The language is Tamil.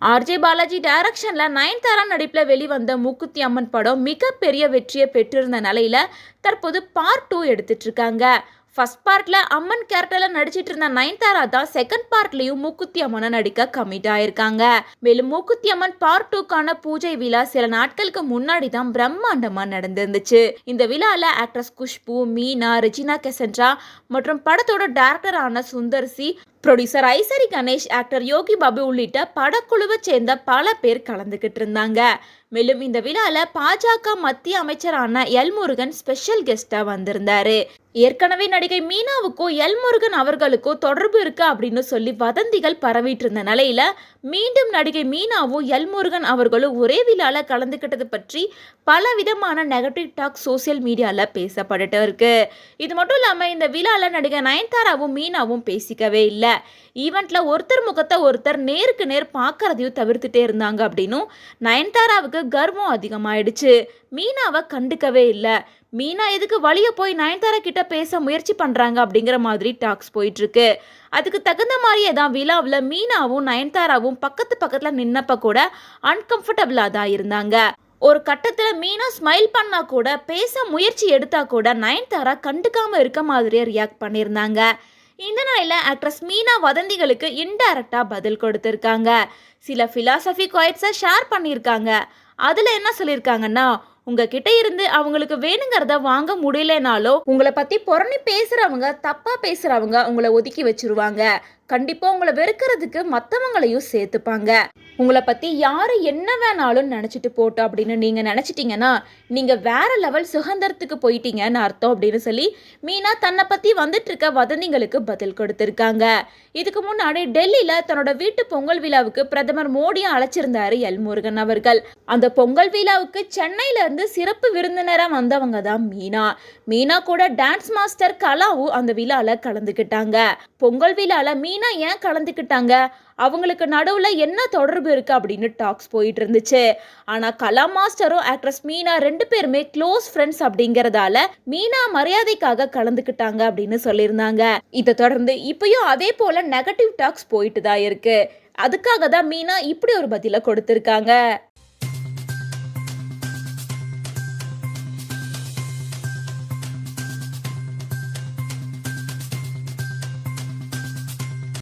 ஆர்ஜே பாலாஜி டைரக்ஷன்ல நயன்தாரா நடிப்பில் வெளிவந்த மூக்குத்தி அம்மன் படம் மிகப்பெரிய வெற்றியை பெற்றிருந்த நிலையில தற்போது பார்ட் 2 எடுத்துட்டு இருக்காங்க. ஃபர்ஸ்ட் பார்ட்ல அம்மன் கேரக்டர்ல நடிச்சிட்டு இருந்த நயன்தாரா தான் செகண்ட் பார்ட்லயும் மூக்குத்தி அம்மனை நடிக்க கமிட் ஆயிருக்காங்க. மேலும் மூக்குத்தி அம்மன் பார்ட் 2க்கான பூஜை விழா சில நாட்களுக்கு முன்னாடி தான் பிரம்மாண்டமா நடந்திருந்துச்சு. இந்த விழால ஆக்ட்ரஸ் குஷ்பு, மீனா, ரெஜினா கெசன்ட்ரா மற்றும் படத்தோட டைரக்டரான Sundar C, producer Ishari Ganesh, actor Yogi Babu உள்ளிட்ட படக்குழுவை சேர்ந்த பல பேர் கலந்துகிட்டு இருந்தாங்க. மேலும் இந்த விழால பாஜக மத்திய அமைச்சரான எல் முருகன் ஸ்பெஷல் கெஸ்டா வந்திருந்தாரு. ஏற்கனவே நடிகை மீனாவுக்கும் எல் முருகன் அவர்களுக்கும் தொடர்பு இருக்கு அப்படின்னு சொல்லி வதந்திகள் பரவிட்டு இருந்த நிலையில மீண்டும் நடிகை மீனாவும் எல் முருகன் அவர்களும் ஒரே விழால கலந்துகிட்டது பற்றி பல விதமான நெகட்டிவ் டாக் சோசியல் மீடியால பேசப்பட்டு இருக்கு. இது மட்டும் இல்லாம இந்த விழால நடிகை நயன்தாராவும் மீனாவும் பேசிக்கவே இல்லை. ஈவெண்ட்ல ஒருத்தர் முகத்தை ஒருத்தர் நேருக்கு நேர் பார்க்கறதையும் தவிர்த்துட்டே இருந்தாங்க அப்படின்னும் நயன்தாராவுக்கு கர்வம் அதிகமாயிடுச்சு. மீனாவை கண்டுக்கவே இல்லை. மீனா எதுக்கு வழிய போய் நயன்தாரா கிட்ட பேச முயற்சி பண்றாங்க அப்படிங்கிற மாதிரி டாக்ஸ் போயிட்டு இருக்கு. அதுக்கு தகுந்த மாதிரியே தான் விழாவில் மீனாவும் நயன்தாராவும் பக்கத்துல நின்னப்ப கூட அன்கம்ஃபர்டபுளா தான் இருந்தாங்க. ஒரு கட்டத்துல மீனா ஸ்மைல் பண்ணா கூட, பேச முயற்சி எடுத்தா கூட நயன்தாரா கண்டுக்காம இருக்க மாதிரியே ரியாக்ட் பண்ணியிருந்தாங்க. இந்த நாளில் ஆக்ட்ரஸ் மீனா வதந்திகளுக்கு இன்டைரக்டா பதில் கொடுத்திருக்காங்க. சில பிலாசபி குவைட்ஸை ஷேர் பண்ணியிருக்காங்க. அதுல என்ன சொல்லியிருக்காங்கன்னா, உங்ககிட்ட இருந்து அவங்களுக்கு வேணுங்கிறத வாங்க முடியலனாலோ உங்களை பத்தி புறணி பேசுறவங்க, தப்பா பேசுறவங்க உங்களை ஒதுக்கி வச்சிருவாங்க. கண்டிப்பா உங்களை வெறுக்கிறதுக்கு மற்றவங்களையும் சேர்த்துப்பாங்க. உங்களை பத்தி யாரு என்ன வேணாலும் நினைச்சிட்டு போட்டோம் அப்படின்னு நீங்க நினைச்சிட்டீங்கன்னா நீங்க வேற லெவல் சுதந்திரத்துக்கு போயிட்டீங்கன்னு அர்த்தம் அப்படின்னு சொல்லி மீனா தன்னை பத்தி வந்துட்டு இருக்க வதந்திகளுக்கு பதில் கொடுத்திருக்காங்க. இதுக்கு முன்னாடி டெல்லியில தன்னோட வீட்டு பொங்கல் விழாவுக்கு பிரதமர் மோடியை அழைச்சிருந்தாரு எல் முருகன் அவர்கள். அந்த பொங்கல் விழாவுக்கு சென்னையில இருந்து சிறப்பு விருந்தினரா வந்தவங்க தான் மீனா. மீனா கூட டான்ஸ் மாஸ்டர் கலாவும் அந்த விழால கலந்துக்கிட்டாங்க. பொங்கல் விழால மீனா ஏன் கலந்துக்கிட்டாங்க, அவங்களுக்கு நடுவுல என்ன தொடர்பு இருக்கு அப்படின்னு டாக்ஸ் போயிட்டு இருந்துச்சு. ஆனா கலா மாஸ்டரும் ஆக்ட்ரஸ் மீனா 2 பேருமே க்ளோஸ் ஃப்ரெண்ட்ஸ் அப்படிங்கறதால மீனா மரியாதைக்காக கலந்துக்கிட்டாங்க அப்படின்னு சொல்லியிருந்தாங்க. இதை தொடர்ந்து இப்பயும் அதே போல நெகட்டிவ் டாக்ஸ் போயிட்டு தான் இருக்கு. அதுக்காக தான் மீனா இப்படி ஒரு பதில கொடுத்திருக்காங்க.